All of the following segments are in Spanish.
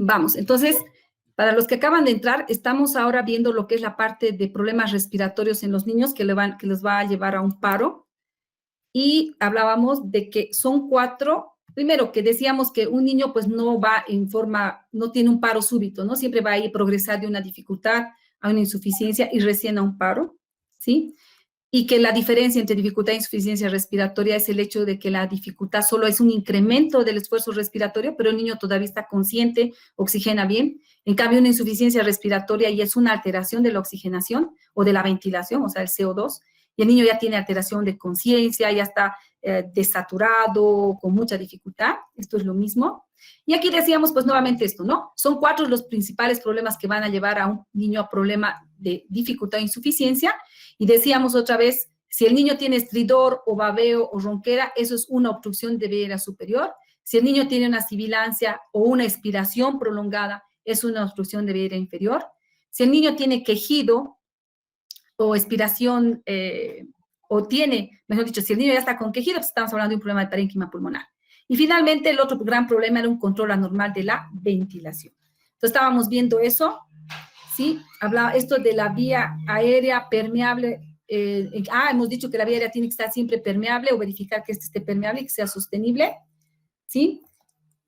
Vamos, entonces, para los que acaban de entrar, estamos ahora viendo lo que es la parte de problemas respiratorios en los niños que les va a llevar a un paro. Y hablábamos de que son 4, primero que decíamos que un niño pues no va en forma, no tiene un paro súbito, ¿no? Siempre va a ir progresar de una dificultad a una insuficiencia y recién a un paro, ¿sí? Y que la diferencia entre dificultad e insuficiencia respiratoria es el hecho de que la dificultad solo es un incremento del esfuerzo respiratorio, pero el niño todavía está consciente, oxigena bien. En cambio, una insuficiencia respiratoria ya es una alteración de la oxigenación o de la ventilación, o sea, el CO2, y el niño ya tiene alteración de conciencia, ya está desaturado, con mucha dificultad. Esto es lo mismo. Y aquí decíamos, pues nuevamente esto, ¿no? Son 4 los principales problemas que van a llevar a un niño a problema de dificultad o insuficiencia. Y decíamos otra vez, si el niño tiene estridor o babeo o ronquera, eso es una obstrucción de vía aérea superior. Si el niño tiene una sibilancia o una expiración prolongada, es una obstrucción de vía aérea inferior. Si el niño tiene quejido o expiración, o tiene, mejor dicho, si el niño ya está con quejido, pues estamos hablando de un problema de parénquima pulmonar. Y finalmente, el otro gran problema era un control anormal de la ventilación. Entonces, estábamos viendo eso, ¿sí? Hablaba esto de la vía aérea permeable. Hemos dicho que la vía aérea tiene que estar siempre permeable o verificar que esté permeable y que sea sostenible, ¿sí?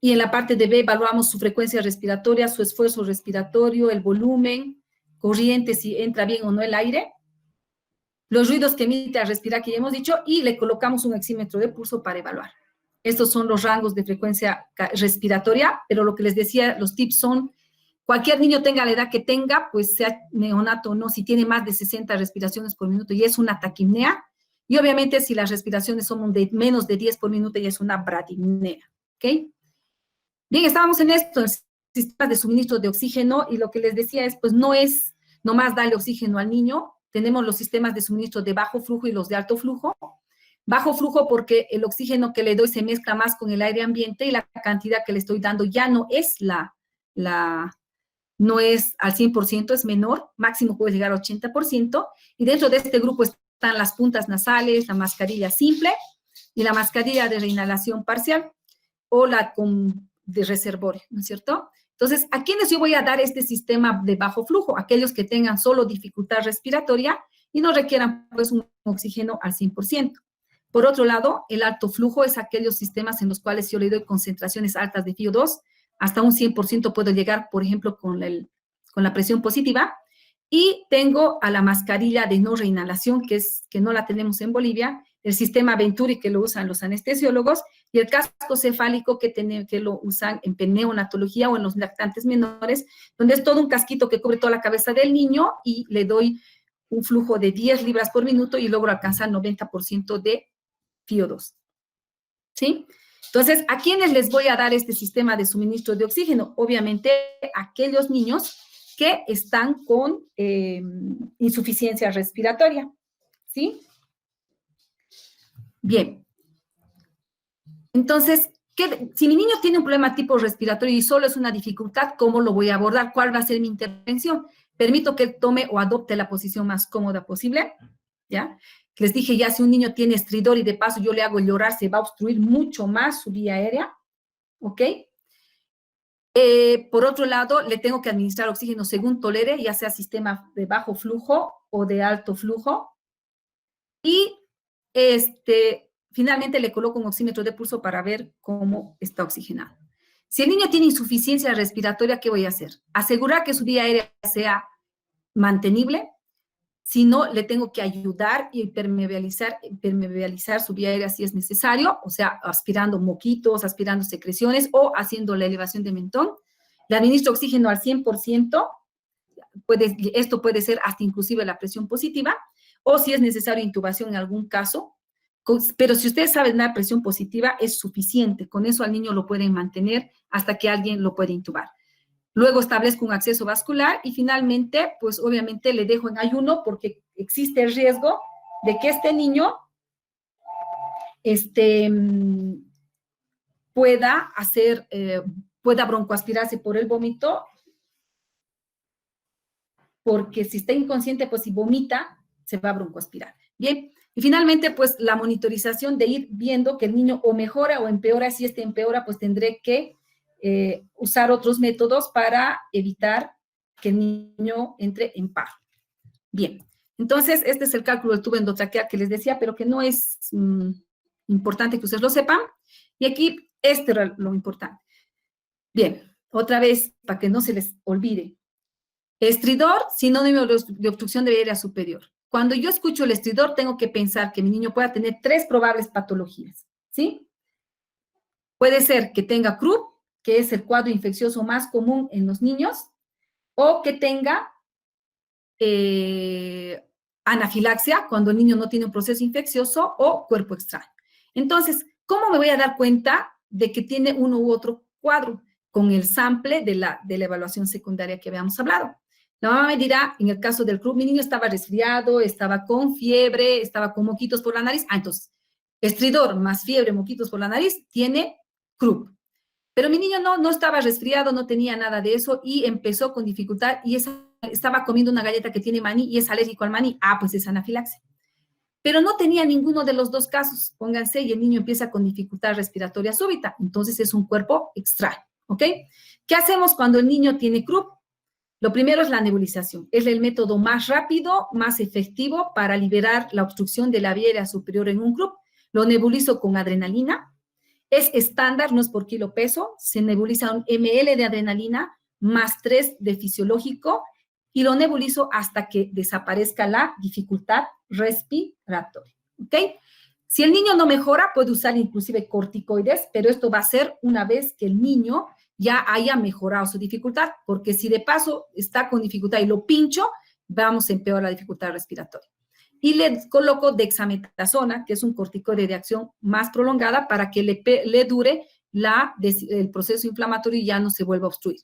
Y en la parte de B evaluamos su frecuencia respiratoria, su esfuerzo respiratorio, el volumen, corriente, si entra bien o no el aire, los ruidos que emite al respirar, que ya hemos dicho, y le colocamos un oxímetro de pulso para evaluar. Estos son los rangos de frecuencia respiratoria, pero lo que les decía, los tips son, cualquier niño tenga la edad que tenga, pues sea neonato o no, si tiene más de 60 respiraciones por minuto y es una taquipnea, y obviamente si las respiraciones son de menos de 10 por minuto ya es una bradipnea, ¿ok? Bien, estábamos en esto, el sistema de suministro de oxígeno, y lo que les decía es, pues no es nomás darle oxígeno al niño, tenemos los sistemas de suministro de bajo flujo y los de alto flujo. Bajo flujo porque el oxígeno que le doy se mezcla más con el aire ambiente y la cantidad que le estoy dando ya no es no es al 100%, es menor, máximo puede llegar al 80%, y dentro de este grupo están las puntas nasales, la mascarilla simple y la mascarilla de reinhalación parcial o la de reservorio, ¿no es cierto? Entonces, ¿a quiénes yo voy a dar este sistema de bajo flujo? Aquellos que tengan solo dificultad respiratoria y no requieran pues un oxígeno al 100%. Por otro lado, el alto flujo es aquellos sistemas en los cuales yo le doy concentraciones altas de FiO2, hasta un 100% puedo llegar, por ejemplo, con la presión positiva. Y tengo a la mascarilla de no reinhalación, que no la tenemos en Bolivia, el sistema Venturi, que lo usan los anestesiólogos, y el casco cefálico que lo usan en neonatología o en los lactantes menores, donde es todo un casquito que cubre toda la cabeza del niño y le doy un flujo de 10 libras por minuto y logro alcanzar 90% de FiO2. ¿Sí? Entonces, ¿a quiénes les voy a dar este sistema de suministro de oxígeno? Obviamente, aquellos niños que están con insuficiencia respiratoria. ¿Sí? Bien. Entonces, si mi niño tiene un problema tipo respiratorio y solo es una dificultad, ¿cómo lo voy a abordar? ¿Cuál va a ser mi intervención? Permito que él tome o adopte la posición más cómoda posible, ¿ya? Les dije ya, si un niño tiene estridor y de paso yo le hago llorar, se va a obstruir mucho más su vía aérea, ¿ok? Por otro lado, le tengo que administrar oxígeno según tolere, ya sea sistema de bajo flujo o de alto flujo. Y finalmente le coloco un oxímetro de pulso para ver cómo está oxigenado. Si el niño tiene insuficiencia respiratoria, ¿qué voy a hacer? Asegurar que su vía aérea sea mantenible. Si no, le tengo que ayudar y permeabilizar su vía aérea si es necesario, o sea, aspirando moquitos, aspirando secreciones o haciendo la elevación de mentón. Le administro oxígeno al 100%, esto puede ser hasta inclusive la presión positiva, o si es necesario intubación en algún caso, pero si ustedes saben dar presión positiva es suficiente, con eso al niño lo pueden mantener hasta que alguien lo puede intubar. Luego establezco un acceso vascular y finalmente, pues obviamente le dejo en ayuno porque existe el riesgo de que este niño pueda broncoaspirarse por el vómito, porque si está inconsciente, pues si vomita, se va a broncoaspirar. Bien, y finalmente, pues la monitorización de ir viendo que el niño o mejora o empeora. Si empeora, pues tendré que usar otros métodos para evitar que el niño entre en paro. Bien, entonces este es el cálculo del tubo endotraqueal que les decía, pero que no es importante que ustedes lo sepan. Y aquí este era lo importante. Bien, otra vez, para que no se les olvide. Estridor, sinónimo de obstrucción de vía aérea superior. Cuando yo escucho el estridor, tengo que pensar que mi niño pueda tener 3 probables patologías, ¿sí? Puede ser que tenga Krupp, que es el cuadro infeccioso más común en los niños, o que tenga anafilaxia, cuando el niño no tiene un proceso infeccioso, o cuerpo extraño. Entonces, ¿cómo me voy a dar cuenta de que tiene uno u otro cuadro? Con el sample de la evaluación secundaria que habíamos hablado. La mamá me dirá, en el caso del Krupp, mi niño estaba resfriado, estaba con fiebre, estaba con moquitos por la nariz. Entonces, estridor más fiebre, moquitos por la nariz, tiene Krupp. Pero mi niño no estaba resfriado, no tenía nada de eso y empezó con dificultad y estaba comiendo una galleta que tiene maní y es alérgico al maní. Pues es anafilaxia. Pero no tenía ninguno de los dos casos, pónganse, y el niño empieza con dificultad respiratoria súbita. Entonces es un cuerpo extraño, ¿ok? ¿Qué hacemos cuando el niño tiene Krupp? Lo primero es la nebulización. Es el método más rápido, más efectivo para liberar la obstrucción de la vía aérea superior en un Krupp. Lo nebulizo con adrenalina. Es estándar, no es por kilo peso. Se nebuliza un ml de adrenalina más 3 de fisiológico y lo nebulizo hasta que desaparezca la dificultad respiratoria. ¿Ok? Si el niño no mejora, puede usar inclusive corticoides, pero esto va a ser una vez que el niño ya haya mejorado su dificultad, porque si de paso está con dificultad y lo pincho, vamos a empeorar la dificultad respiratoria. Y le coloco dexametasona, que es un corticoide de acción más prolongada para que le dure el proceso inflamatorio y ya no se vuelva a obstruir.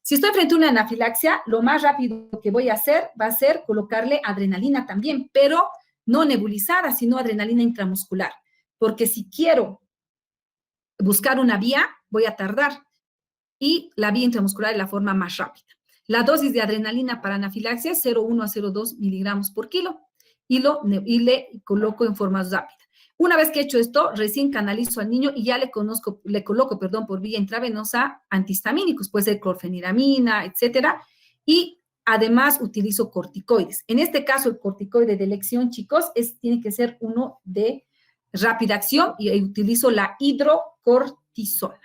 Si estoy frente a una anafilaxia, lo más rápido que voy a hacer va a ser colocarle adrenalina también, pero no nebulizada, sino adrenalina intramuscular. Porque si quiero buscar una vía, voy a tardar. Y la vía intramuscular es la forma más rápida. La dosis de adrenalina para anafilaxia es 0,1 a 0,2 miligramos por kilo y le coloco en forma rápida. Una vez que he hecho esto, recién canalizo al niño y ya le coloco por vía intravenosa antihistamínicos, puede ser clorfeniramina, etcétera, y además utilizo corticoides. En este caso, el corticoide de elección, chicos, tiene que ser uno de rápida acción y utilizo la hidrocortisona.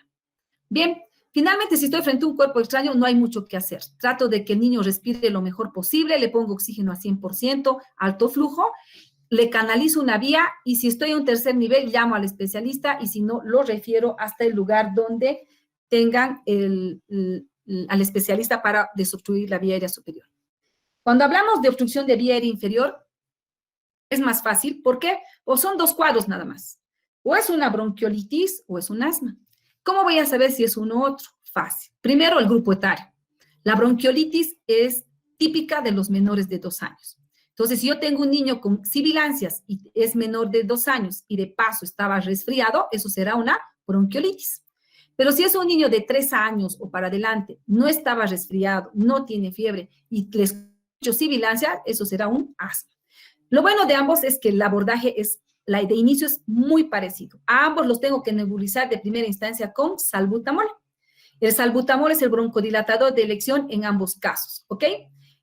Bien, finalmente, si estoy frente a un cuerpo extraño, no hay mucho que hacer. Trato de que el niño respire lo mejor posible, le pongo oxígeno a 100%, alto flujo, le canalizo una vía y si estoy en un tercer nivel, llamo al especialista y si no, lo refiero hasta el lugar donde tengan al especialista para desobstruir la vía aérea superior. Cuando hablamos de obstrucción de vía aérea inferior, es más fácil. ¿Por qué? O son 2 cuadros nada más. O es una bronquiolitis o es un asma. ¿Cómo voy a saber si es uno u otro? Fácil. Primero, el grupo etario. La bronquiolitis es típica de los menores de 2 años. Entonces, si yo tengo un niño con sibilancias y es menor de 2 años y de paso estaba resfriado, eso será una bronquiolitis. Pero si es un niño de 3 años o para adelante, no estaba resfriado, no tiene fiebre y le escucho sibilancia, eso será un asma. Lo bueno de ambos es que el abordaje de inicio es muy parecido. A ambos los tengo que nebulizar de primera instancia con salbutamol. El salbutamol es el broncodilatador de elección en ambos casos, ¿ok?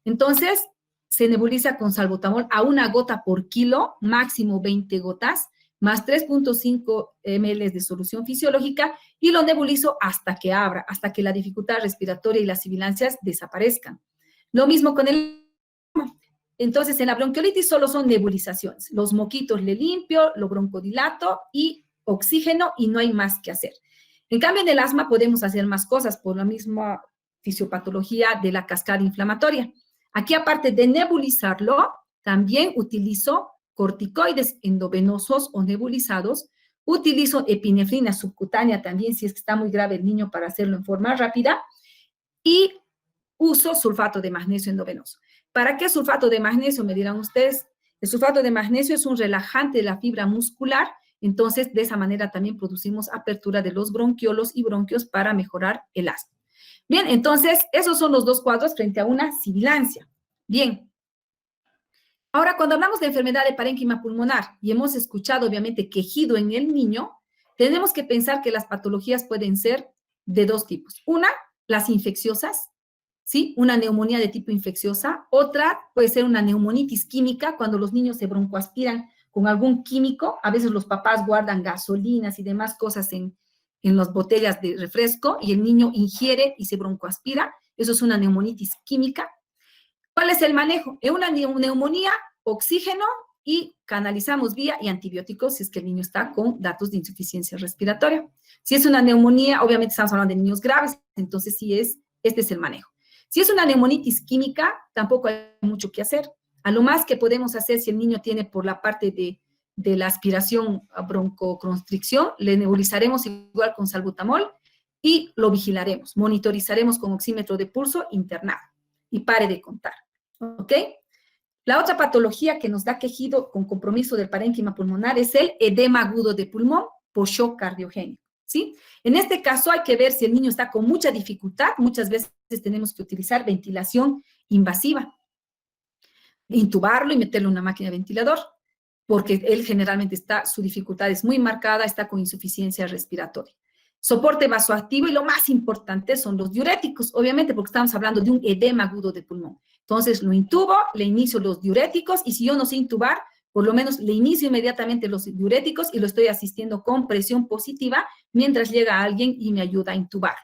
Entonces, se nebuliza con salbutamol a 1 gota por kilo, máximo 20 gotas, más 3.5 ml de solución fisiológica y lo nebulizo hasta que abra, hasta que la dificultad respiratoria y las sibilancias desaparezcan. Lo mismo con el... Entonces, en la bronquiolitis solo son nebulizaciones. Los moquitos le limpio, lo broncodilato y oxígeno y no hay más que hacer. En cambio, en el asma podemos hacer más cosas por la misma fisiopatología de la cascada inflamatoria. Aquí, aparte de nebulizarlo, también utilizo corticoides endovenosos o nebulizados. Utilizo epinefrina subcutánea también, si es que está muy grave el niño, para hacerlo en forma rápida. Y uso sulfato de magnesio endovenoso. ¿Para qué sulfato de magnesio? Me dirán ustedes. El sulfato de magnesio es un relajante de la fibra muscular, entonces de esa manera también producimos apertura de los bronquiolos y bronquios para mejorar el asma. Bien, entonces esos son los 2 cuadros frente a una sibilancia. Bien. Ahora, cuando hablamos de enfermedad de parénquima pulmonar y hemos escuchado obviamente quejido en el niño, tenemos que pensar que las patologías pueden ser de dos tipos. Una, las infecciosas, ¿sí? Una neumonía de tipo infecciosa. Otra puede ser una neumonitis química, cuando los niños se broncoaspiran con algún químico. A veces los papás guardan gasolinas y demás cosas en las botellas de refresco y el niño ingiere y se broncoaspira. Eso es una neumonitis química. ¿Cuál es el manejo? En una neumonía, oxígeno y canalizamos vía y antibióticos si es que el niño está con datos de insuficiencia respiratoria. Si es una neumonía, obviamente estamos hablando de niños graves, entonces sí este es el manejo. Si es una neumonitis química, tampoco hay mucho que hacer. A lo más que podemos hacer si el niño tiene por la parte de la aspiración a broncoconstricción, le nebulizaremos igual con salbutamol y lo vigilaremos, monitorizaremos con oxímetro de pulso internado y pare de contar, ¿ok? La otra patología que nos da quejido con compromiso del parénquima pulmonar es el edema agudo de pulmón por shock cardiogénico, ¿sí? En este caso hay que ver si el niño está con mucha dificultad. Muchas veces tenemos que utilizar ventilación invasiva, intubarlo y meterle una máquina de ventilador, porque él generalmente su dificultad es muy marcada, está con insuficiencia respiratoria. Soporte vasoactivo y lo más importante son los diuréticos, obviamente porque estamos hablando de un edema agudo de pulmón. Entonces lo intubo, le inicio los diuréticos y si yo no sé intubar, por lo menos le inicio inmediatamente los diuréticos y lo estoy asistiendo con presión positiva mientras llega alguien y me ayuda a intubar.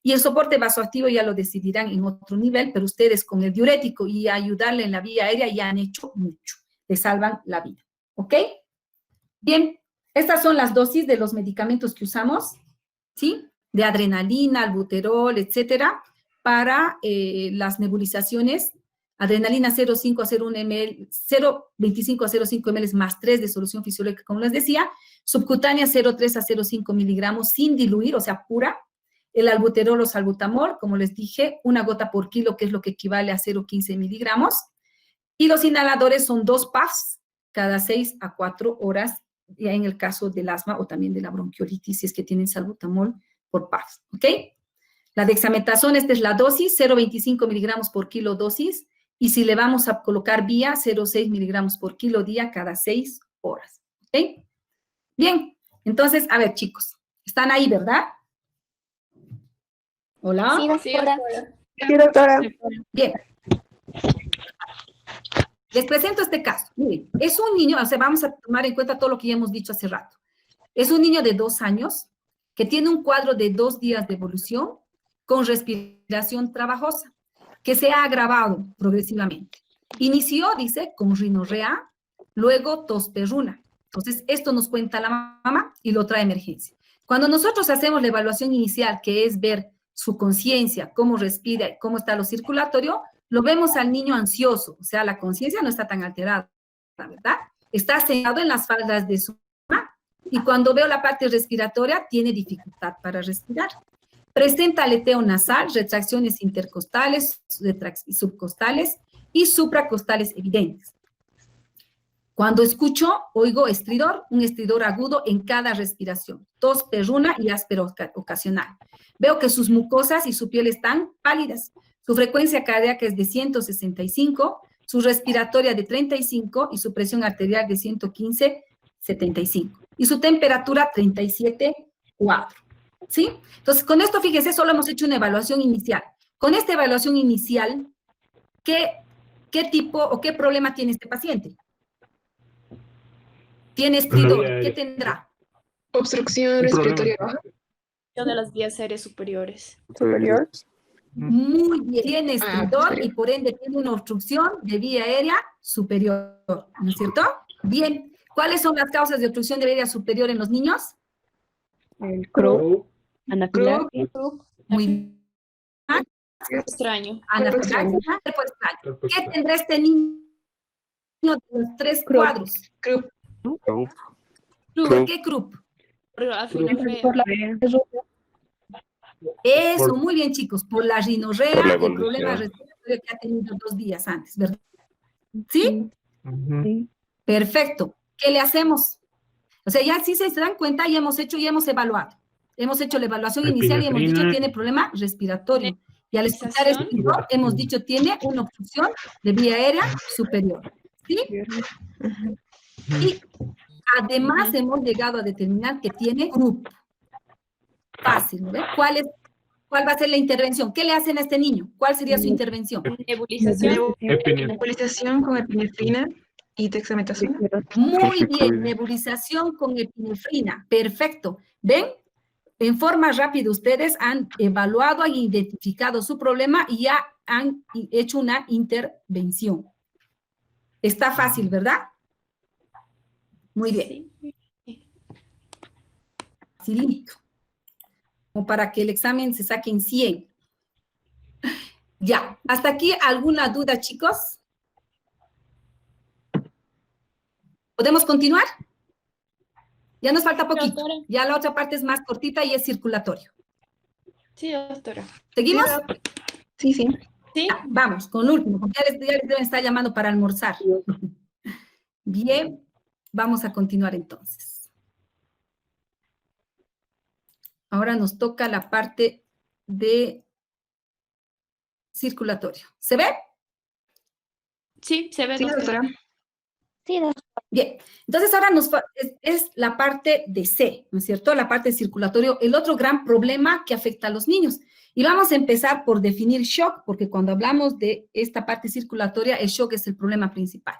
Y el soporte vasoactivo ya lo decidirán en otro nivel, pero ustedes con el diurético y ayudarle en la vía aérea ya han hecho mucho, le salvan la vida, ¿ok? Bien, estas son las dosis de los medicamentos que usamos, ¿sí? De adrenalina, albuterol, etcétera, para las nebulizaciones. Adrenalina 0,5 a 0,1 ml, 0,25 a 0,5 ml más 3 de solución fisiológica, como les decía. Subcutánea 0,3 a 0,5 miligramos sin diluir, o sea, pura. El albuterol o salbutamol, como les dije, 1 gota por kilo, que es lo que equivale a 0,15 miligramos. Y los inhaladores son 2 puffs cada 6 a 4 horas, ya en el caso del asma o también de la bronquiolitis, si es que tienen salbutamol por puffs, ¿ok? La dexametasona, esta es la dosis, 0,25 miligramos por kilo dosis, y si le vamos a colocar vía, 0,6 miligramos por kilo día cada 6 horas, ¿ok? Bien, entonces, a ver, chicos, ¿están ahí, verdad? ¿Hola? Sí, doctora. Sí, doctora. Bien. Les presento este caso. Miren, es un niño, o sea, vamos a tomar en cuenta todo lo que ya hemos dicho hace rato. Es un niño de 2 años que tiene un cuadro de 2 días de evolución con respiración trabajosa, que se ha agravado progresivamente. Inició, dice, con rinorrea, luego tos perruna. Entonces, esto nos cuenta la mamá y lo trae a emergencia. Cuando nosotros hacemos la evaluación inicial, que es ver su conciencia, cómo respira, cómo está lo circulatorio, lo vemos al niño ansioso, o sea, la conciencia no está tan alterada, ¿verdad? Está sentado en las faldas de su mamá y cuando veo la parte respiratoria tiene dificultad para respirar. Presenta aleteo nasal, retracciones intercostales, subcostales y supracostales evidentes. Cuando escucho, oigo estridor, un estridor agudo en cada respiración, tos perruna y áspero ocasional. Veo que sus mucosas y su piel están pálidas. Su frecuencia cardíaca es de 165, su respiratoria de 35 y su presión arterial de 115, 75. Y su temperatura 37,4. ¿Sí? Entonces, con esto, fíjese, solo hemos hecho una evaluación inicial. Con esta evaluación inicial, ¿qué tipo o qué problema tiene este paciente? Tiene estridor, ¿qué tendrá? Obstrucción respiratoria baja. De las vías aéreas superiores. Superior. Muy bien, tiene estridor superior. y por ende tiene una obstrucción de vía aérea superior, ¿no es cierto? Bien, ¿cuáles son las causas de obstrucción de vía aérea superior en los niños? El croup. Anafilaxis. Muy bien. Extraño. Anafilaxis, cuerpo extraño. ¿Qué tendrá este niño de los 3 cuadros? Croup. ¿Por qué croup? Por la rinorrea. Por la Eso, muy bien, chicos, por la rinorrea, Por la el evolución. problema respiratorio que ha tenido 2 días antes, ¿verdad? ¿Sí? Sí. Perfecto. ¿Qué le hacemos? O sea, ya sí se dan cuenta, ya hemos hecho y hemos evaluado. Hemos hecho la evaluación inicial y hemos dicho tiene problema respiratorio. Y al escuchar esto, hemos dicho tiene una obstrucción de vía aérea superior. ¿Sí? Y además hemos llegado a determinar que tiene croup. Fácil, ¿no ve? ¿Cuál es ¿Cuál va a ser la intervención? ¿Qué le hacen a este niño? ¿Cuál sería su intervención? Nebulización. Nebulización con epinefrina y dexametasona. Muy bien, nebulización con epinefrina. Perfecto. ¿Ven? En forma rápida, ustedes han evaluado, han identificado su problema y ya han hecho una intervención. Está fácil, ¿verdad? Muy bien. Sí. Facilito. Como para que el examen se saque en 100. Ya. ¿Hasta aquí alguna duda, chicos? ¿Podemos continuar? Ya nos falta poquito. Doctora. Ya la otra parte es más cortita y es circulatorio. Sí, doctora. ¿Seguimos? Sí, sí. Sí. Ya, vamos, con el último, porque ya les deben estar llamando para almorzar. Bien, vamos a continuar entonces. Ahora nos toca la parte de circulatorio. ¿Se ve? Sí, se ve, Sí, doctora. doctora. Sí, doctora. Bien, entonces ahora es la parte de C, ¿no es cierto? La parte de circulatorio, el otro gran problema que afecta a los niños. Y vamos a empezar por definir shock, porque cuando hablamos de esta parte circulatoria, el shock es el problema principal.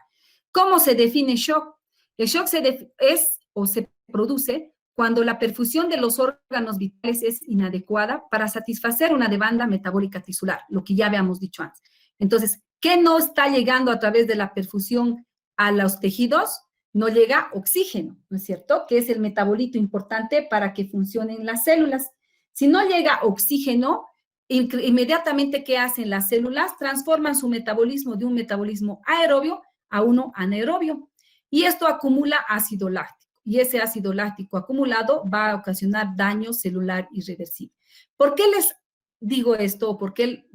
¿Cómo se define shock? El shock se produce cuando la perfusión de los órganos vitales es inadecuada para satisfacer una demanda metabólica tisular, lo que ya habíamos dicho antes. Entonces, ¿qué no está llegando a través de la perfusión a los tejidos? No llega oxígeno, ¿no es cierto? Que es el metabolito importante para que funcionen las células. Si no llega oxígeno, inmediatamente, ¿qué hacen las células? Transforman su metabolismo de un metabolismo aerobio a uno anaerobio. Y esto acumula ácido láctico. Y ese ácido láctico acumulado va a ocasionar daño celular irreversible. ¿Por qué les digo esto? ¿Por qué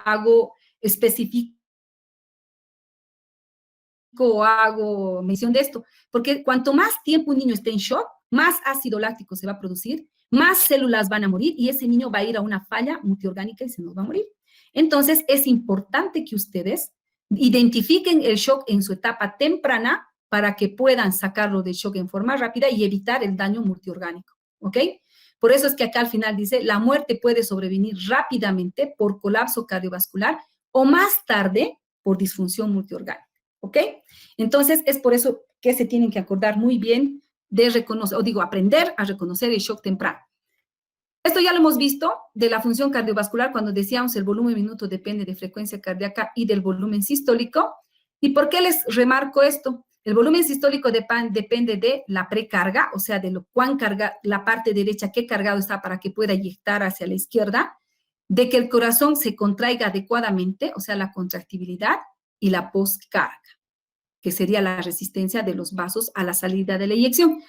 hago específico o hago mención de esto? Porque cuanto más tiempo un niño esté en shock, más ácido láctico se va a producir, más células van a morir y ese niño va a ir a una falla multiorgánica y se nos va a morir. Entonces, es importante que ustedes identifiquen el shock en su etapa temprana para que puedan sacarlo del shock en forma rápida y evitar el daño multiorgánico, ¿ok? Por eso es que acá al final dice, la muerte puede sobrevenir rápidamente por colapso cardiovascular o más tarde por disfunción multiorgánica, ¿ok? Entonces, es por eso que se tienen que acordar muy bien de reconocer, aprender a reconocer el shock temprano. Esto ya lo hemos visto de la función cardiovascular cuando decíamos el volumen minuto depende de frecuencia cardíaca y del volumen sistólico. ¿Y por qué les remarco esto? El volumen sistólico depende de la precarga, o sea, de lo cuán carga, la parte derecha, qué cargado está para que pueda inyectar hacia la izquierda, de que el corazón se contraiga adecuadamente, o sea, la contractibilidad y la poscarga, que sería la resistencia de los vasos a la salida de la eyección.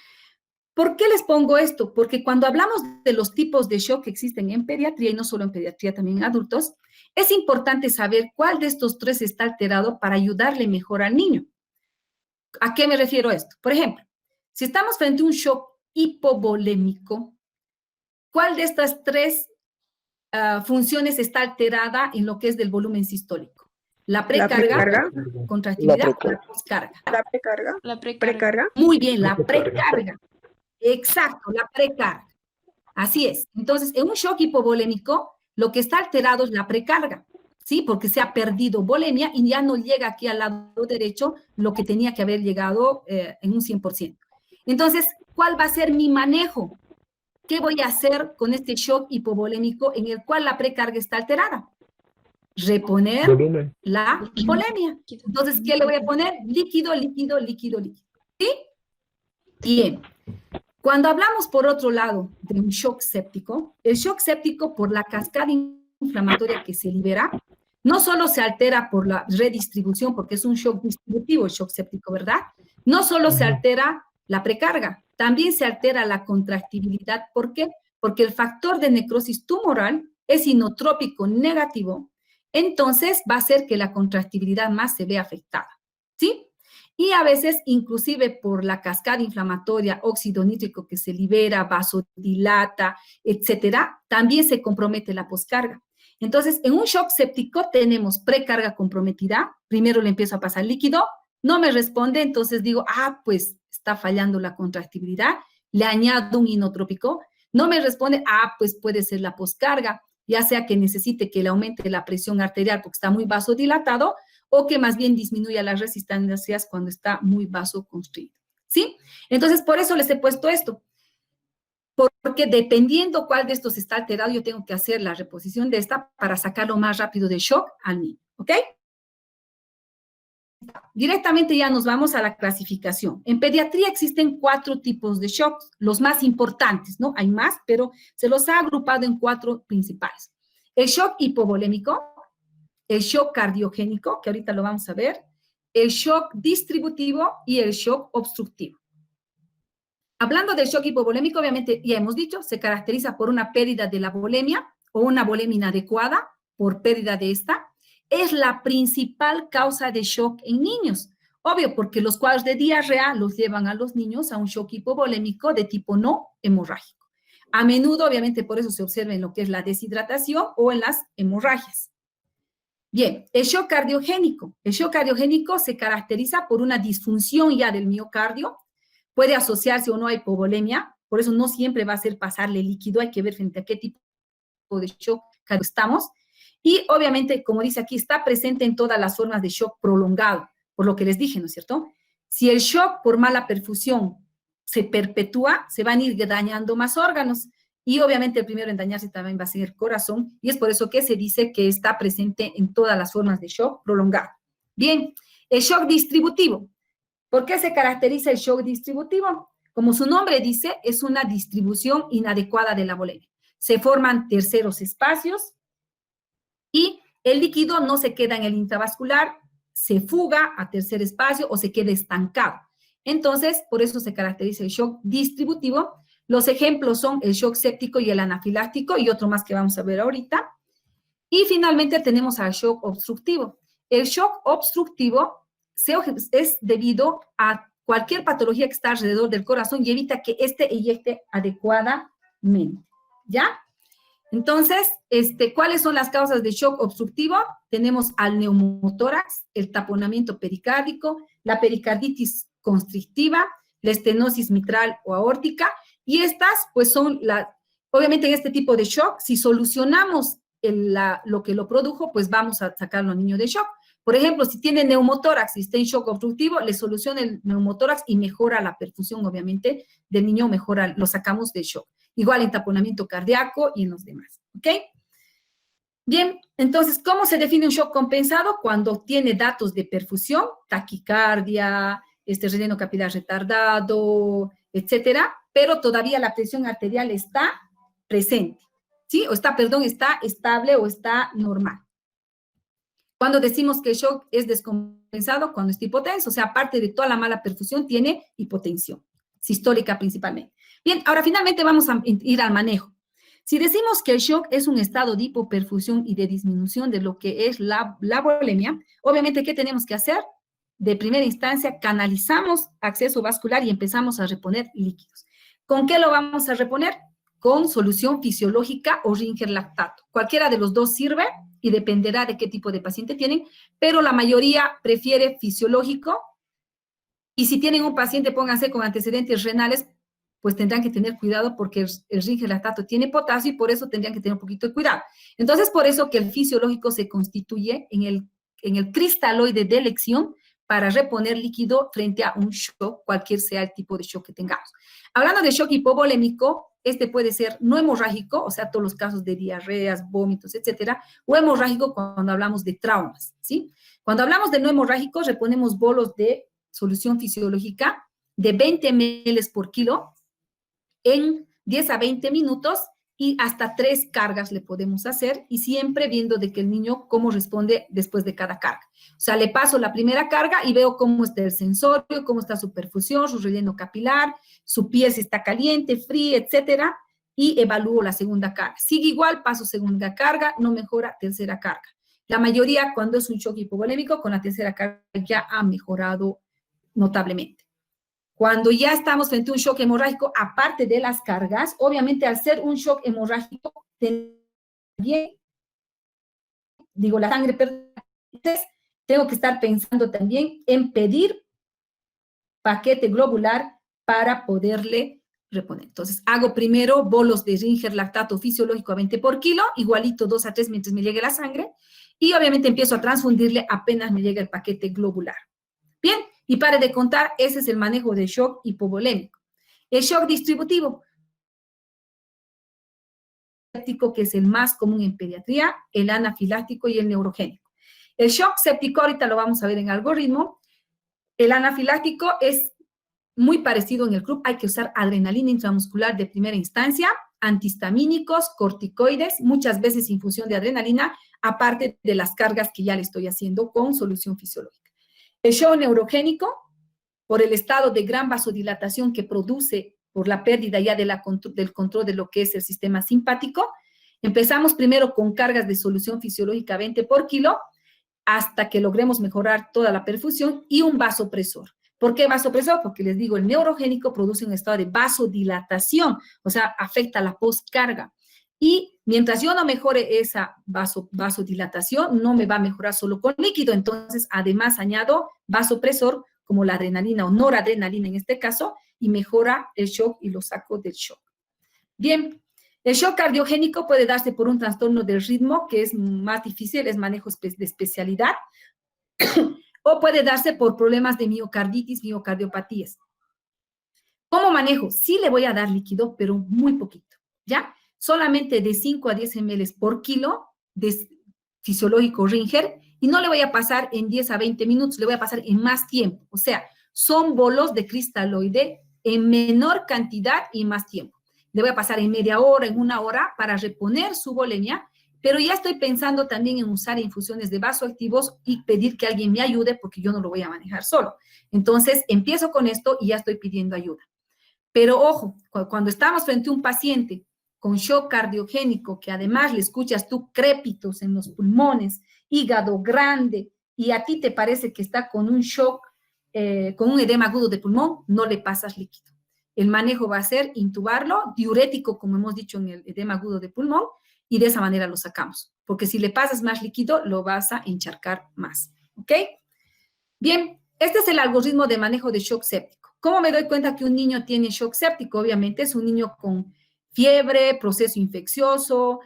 ¿Por qué les pongo esto? Porque cuando hablamos de los tipos de shock que existen en pediatría, y no solo en pediatría, también en adultos, es importante saber cuál de estos tres está alterado para ayudarle mejor al niño. ¿A qué me refiero a esto? Por ejemplo, si estamos frente a un shock hipovolémico, ¿cuál de estas tres funciones está alterada en lo que es del volumen sistólico? La precarga, contractividad, la poscarga. La precarga. La precarga. Precarga. Muy bien, la precarga. Exacto, la precarga. Así es. Entonces, en un shock hipovolémico, lo que está alterado es la precarga, ¿sí? Porque se ha perdido volemia y ya no llega aquí al lado derecho lo que tenía que haber llegado en un 100%. Entonces, ¿cuál va a ser mi manejo? ¿Qué voy a hacer con este shock hipovolémico en el cual la precarga está alterada? Reponer la volemia. Entonces, ¿qué le voy a poner? Líquido, líquido, líquido, líquido. ¿Sí? Bien. Cuando hablamos, por otro lado, de un shock séptico, el shock séptico, por la cascada inflamatoria que se libera, no solo se altera por la redistribución, porque es un shock distributivo el shock séptico, ¿verdad? No solo se altera la precarga, también se altera la contractibilidad. ¿Por qué? Porque el factor de necrosis tumoral es inotrópico negativo, entonces va a hacer que la contractibilidad más se vea afectada, ¿sí? Y a veces, inclusive por la cascada inflamatoria, óxido nítrico que se libera, vasodilata, etcétera, también se compromete la poscarga. Entonces, en un shock séptico tenemos precarga comprometida, primero le empiezo a pasar líquido, no me responde, entonces digo, pues está fallando la contractibilidad, le añado un inotrópico, no me responde, pues puede ser la poscarga, ya sea que necesite que le aumente la presión arterial porque está muy vasodilatado, o que más bien disminuya las resistencias cuando está muy vasoconstrido, ¿sí? Entonces, por eso les he puesto esto, porque dependiendo cuál de estos está alterado, yo tengo que hacer la reposición de esta para sacarlo más rápido de shock al niño, ¿ok? Directamente ya nos vamos a la clasificación. En pediatría existen 4 tipos de shocks, los más importantes, ¿no? Hay más, pero se los ha agrupado en 4 principales. El shock hipovolémico, el shock cardiogénico, que ahorita lo vamos a ver, el shock distributivo y el shock obstructivo. Hablando del shock hipovolémico, obviamente, ya hemos dicho, se caracteriza por una pérdida de la volemia o una volemia inadecuada por pérdida de esta. Es la principal causa de shock en niños. Obvio, porque los cuadros de diarrea los llevan a los niños a un shock hipovolémico de tipo no hemorrágico. A menudo, obviamente, por eso se observa en lo que es la deshidratación o en las hemorragias. Bien, el shock cardiogénico. El shock cardiogénico se caracteriza por una disfunción ya del miocardio. Puede asociarse o no a hipovolemia, por eso no siempre va a ser pasarle líquido, hay que ver frente a qué tipo de shock estamos. Y obviamente, como dice aquí, está presente en todas las formas de shock prolongado, por lo que les dije, ¿no es cierto? Si el shock por mala perfusión se perpetúa, se van a ir dañando más órganos. Y obviamente el primero en dañarse también va a ser el corazón, y es por eso que se dice que está presente en todas las formas de shock prolongado. Bien, el shock distributivo. ¿Por qué se caracteriza el shock distributivo? Como su nombre dice, es una distribución inadecuada de la volemia. Se forman terceros espacios y el líquido no se queda en el intravascular, se fuga a tercer espacio o se queda estancado. Entonces, por eso se caracteriza el shock distributivo. Los ejemplos son el shock séptico y el anafiláctico y otro más que vamos a ver ahorita. Y finalmente tenemos al shock obstructivo. El shock obstructivo es debido a cualquier patología que está alrededor del corazón y evita que éste eyecte adecuadamente, ¿ya? Entonces, ¿cuáles son las causas de shock obstructivo? Tenemos al neumotórax, el taponamiento pericárdico, la pericarditis constrictiva, la estenosis mitral o aórtica, y estas, pues, son obviamente en este tipo de shock, si solucionamos lo que lo produjo, pues vamos a sacarlo al niño de shock. Por ejemplo, si tiene neumotórax y está en shock obstructivo, le soluciona el neumotórax y mejora la perfusión, obviamente, del niño, lo sacamos de shock. Igual en taponamiento cardíaco y en los demás, ¿ok? Bien, entonces, ¿cómo se define un shock compensado? Cuando tiene datos de perfusión, taquicardia, relleno capilar retardado, etcétera, pero todavía la presión arterial está presente, ¿sí? Está estable o está normal. Cuando decimos que el shock es descompensado, cuando está hipotenso, o sea, aparte de toda la mala perfusión, tiene hipotensión, sistólica principalmente. Bien, ahora finalmente vamos a ir al manejo. Si decimos que el shock es un estado de hipoperfusión y de disminución de lo que es la volemia, obviamente, ¿qué tenemos que hacer? De primera instancia, canalizamos acceso vascular y empezamos a reponer líquidos. ¿Con qué lo vamos a reponer? Con solución fisiológica o Ringer lactato. Cualquiera de los dos sirve y dependerá de qué tipo de paciente tienen, pero la mayoría prefiere fisiológico. Y si tienen un paciente, pónganse con antecedentes renales, pues tendrán que tener cuidado porque el Ringer lactato tiene potasio y por eso tendrían que tener un poquito de cuidado. Entonces, por eso que el fisiológico se constituye en el cristaloide de elección para reponer líquido frente a un shock, cualquier sea el tipo de shock que tengamos. Hablando de shock hipovolémico, puede ser no hemorrágico, o sea, todos los casos de diarreas, vómitos, etcétera, o hemorrágico cuando hablamos de traumas, ¿sí? Cuando hablamos de no hemorrágico, reponemos bolos de solución fisiológica de 20 ml por kilo en 10 a 20 minutos y hasta 3 cargas le podemos hacer y siempre viendo de que el niño cómo responde después de cada carga. O sea, le paso la primera carga y veo cómo está el sensorio, cómo está su perfusión, su relleno capilar, su piel si está caliente, fría, etcétera, y evalúo la segunda carga. Sigue igual, paso segunda carga, no mejora, tercera carga. La mayoría, cuando es un shock hipovolémico, con la tercera carga ya ha mejorado notablemente. Cuando ya estamos frente a un shock hemorrágico, aparte de las cargas, obviamente al ser un shock hemorrágico, también, la sangre perdida, tengo que estar pensando también en pedir paquete globular para poderle reponer. Entonces, hago primero bolos de Ringer lactato fisiológico a 20 por kilo, igualito 2 a 3 mientras me llegue la sangre, y obviamente empiezo a transfundirle apenas me llega el paquete globular. Bien, y pare de contar, ese es el manejo de shock hipovolémico. El shock distributivo, que es el más común en pediatría, el anafiláctico y el neurogénico. El shock séptico, ahorita lo vamos a ver en algoritmo. El anafiláctico es muy parecido en el club, hay que usar adrenalina intramuscular de primera instancia, antihistamínicos, corticoides, muchas veces infusión de adrenalina, aparte de las cargas que ya le estoy haciendo con solución fisiológica. El shock neurogénico, por el estado de gran vasodilatación que produce por la pérdida ya del control de lo que es el sistema simpático, empezamos primero con cargas de solución fisiológica 20 por kilo, hasta que logremos mejorar toda la perfusión y un vasopresor. ¿Por qué vasopresor? Porque les digo, el neurogénico produce un estado de vasodilatación, o sea, afecta la postcarga. Y mientras yo no mejore esa vasodilatación, no me va a mejorar solo con líquido. Entonces, además, añado vasopresor, como la adrenalina o noradrenalina en este caso, y mejora el shock y lo saco del shock. Bien, el shock cardiogénico puede darse por un trastorno del ritmo, que es más difícil, es manejo de especialidad, o puede darse por problemas de miocarditis, miocardiopatías. ¿Cómo manejo? Sí le voy a dar líquido, pero muy poquito, ¿ya? Solamente de 5 a 10 ml por kilo de fisiológico Ringer, y no le voy a pasar en 10 a 20 minutos, le voy a pasar en más tiempo. O sea, son bolos de cristaloide en menor cantidad y más tiempo. Le voy a pasar en media hora, en una hora, para reponer su volemia, pero ya estoy pensando también en usar infusiones de vasoactivos y pedir que alguien me ayude porque yo no lo voy a manejar solo. Entonces, empiezo con esto y ya estoy pidiendo ayuda. Pero ojo, cuando estamos frente a un paciente con shock cardiogénico, que además le escuchas tú crépitos en los pulmones, hígado grande, y a ti te parece que está con un shock, con un edema agudo de pulmón, no le pasas líquido. El manejo va a ser intubarlo, diurético, como hemos dicho en el edema agudo de pulmón, y de esa manera lo sacamos. Porque si le pasas más líquido, lo vas a encharcar más. ¿Ok? Bien, este es el algoritmo de manejo de shock séptico. ¿Cómo me doy cuenta que un niño tiene shock séptico? Obviamente es un niño con fiebre, proceso infeccioso,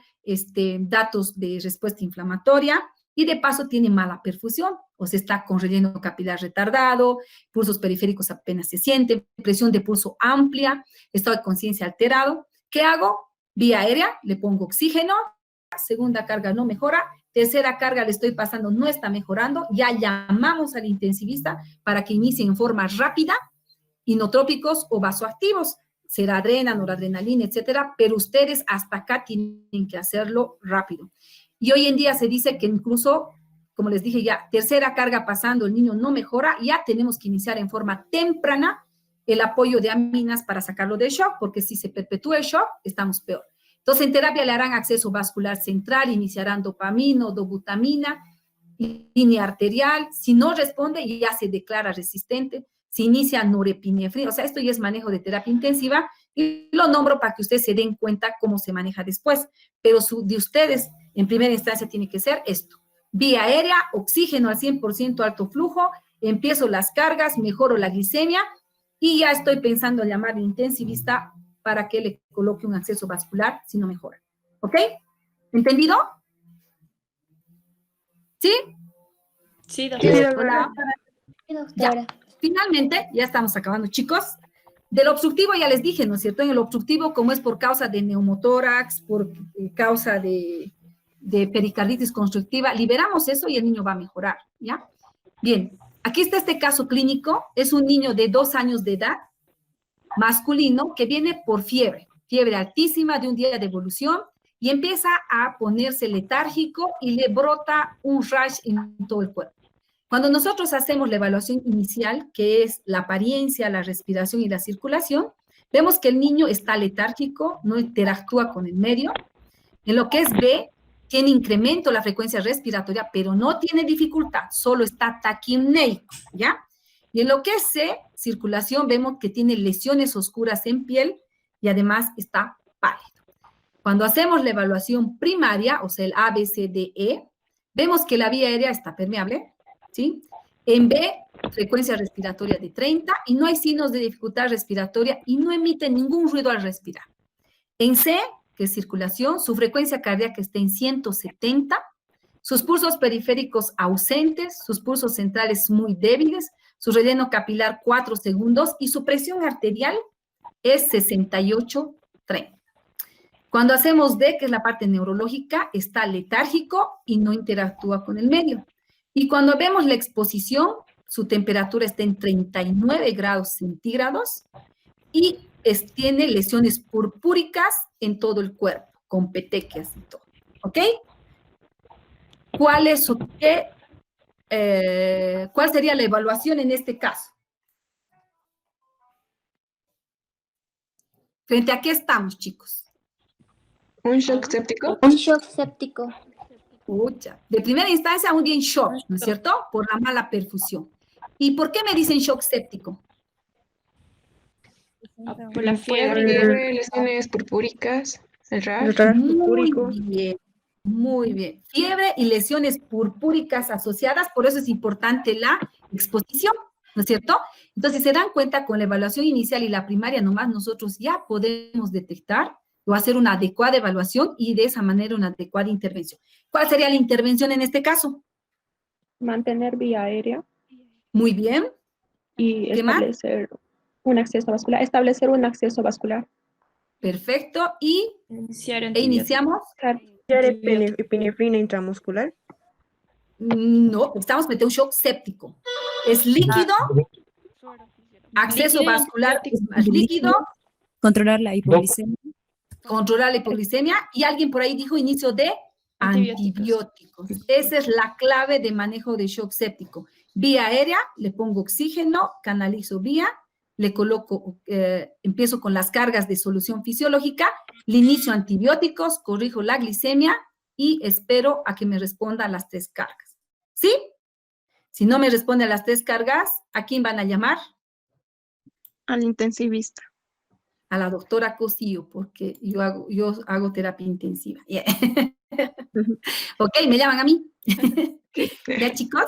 datos de respuesta inflamatoria, y de paso tiene mala perfusión, o sea, está con relleno capilar retardado, pulsos periféricos apenas se sienten, presión de pulso amplia, estado de conciencia alterado. ¿Qué hago? Vía aérea, le pongo oxígeno, segunda carga no mejora, tercera carga le estoy pasando, no está mejorando, ya llamamos al intensivista para que inicie en forma rápida, inotrópicos o vasoactivos, será adrenalina, noradrenalina, etcétera, pero ustedes hasta acá tienen que hacerlo rápido. Y hoy en día se dice que incluso, como les dije ya, tercera carga pasando, el niño no mejora, ya tenemos que iniciar en forma temprana el apoyo de aminas para sacarlo del shock, porque si se perpetúa el shock, estamos peor. Entonces, en terapia le harán acceso vascular central, iniciarán dopamina o dobutamina, línea arterial. Si no responde, ya se declara resistente, se inicia norepinefrina. O sea, esto ya es manejo de terapia intensiva, y lo nombro para que ustedes se den cuenta cómo se maneja después. Pero de ustedes, en primera instancia, tiene que ser esto. Vía aérea, oxígeno al 100% alto flujo, empiezo las cargas, mejoro la glicemia, y ya estoy pensando en llamar al intensivista para que le coloque un acceso vascular si no mejora. ¿Ok? ¿Entendido? ¿Sí? Sí, doctora. Ya. Finalmente, ya estamos acabando, chicos. Del obstructivo ya les dije, ¿no es cierto? En el obstructivo, como es por causa de neumotórax, por causa de pericarditis constrictiva, liberamos eso y el niño va a mejorar, ¿ya? Bien, aquí está este caso clínico. Es un niño de 2 años de edad, masculino, que viene por fiebre altísima de un día de evolución, y empieza a ponerse letárgico y le brota un rash en todo el cuerpo. Cuando nosotros hacemos la evaluación inicial, que es la apariencia, la respiración y la circulación, vemos que el niño está letárgico, no interactúa con el medio. En lo que es B, tiene incremento la frecuencia respiratoria, pero no tiene dificultad, solo está taquimneico, ¿ya? Y en lo que es C, circulación, vemos que tiene lesiones oscuras en piel y además está pálido. Cuando hacemos la evaluación primaria, o sea, el A, B, C, D, E, vemos que la vía aérea está permeable, ¿sí? En B, frecuencia respiratoria de 30 y no hay signos de dificultad respiratoria y no emite ningún ruido al respirar. En C, que es circulación, su frecuencia cardíaca está en 170, sus pulsos periféricos ausentes, sus pulsos centrales muy débiles, su relleno capilar 4 segundos y su presión arterial es 68/30. Cuando hacemos D, que es la parte neurológica, está letárgico y no interactúa con el medio. Y cuando vemos la exposición, su temperatura está en 39 grados centígrados y tiene lesiones purpúricas en todo el cuerpo, con petequias y todo. ¿Ok? ¿Cuál sería la evaluación en este caso? ¿Frente a qué estamos, chicos? ¿Un shock séptico? Un shock séptico. Pucha. De primera instancia, un día en shock, ¿no es cierto? Por la mala perfusión. ¿Y por qué me dicen shock séptico? Por la Por fiebre. lesiones purpúricas, el rash. El rash Muy purpúrico. bien, muy bien. Fiebre y lesiones purpúricas asociadas, por eso es importante la exposición, ¿no es cierto? Entonces, si se dan cuenta, con la evaluación inicial y la primaria nomás, nosotros ya podemos detectar o hacer una adecuada evaluación y de esa manera una adecuada intervención. ¿Cuál sería la intervención en este caso? Mantener vía aérea Muy bien. y ¿Qué más? establecer un acceso vascular. Establecer un acceso vascular. Perfecto. Y Iniciar iniciamos. Epinefrina intramuscular. No, estamos metiendo un shock séptico. Es líquido, acceso Líquido vascular antibiótico. es más líquido, Controlar la hipoglicemia. controlar la hipoglicemia y alguien por ahí dijo inicio de antibióticos. Esa es la clave de manejo de shock séptico. Vía aérea, le pongo oxígeno, canalizo vía, le coloco, empiezo con las cargas de solución fisiológica, le inicio antibióticos, corrijo la glicemia y espero a que me responda a las 3 cargas. ¿Sí? Si no me responde a las 3 cargas, ¿a quién van a llamar? Al intensivista. A la doctora Cosillo, porque yo hago terapia intensiva. Yeah. Ok, me llaman a mí. ¿Ya, chicos?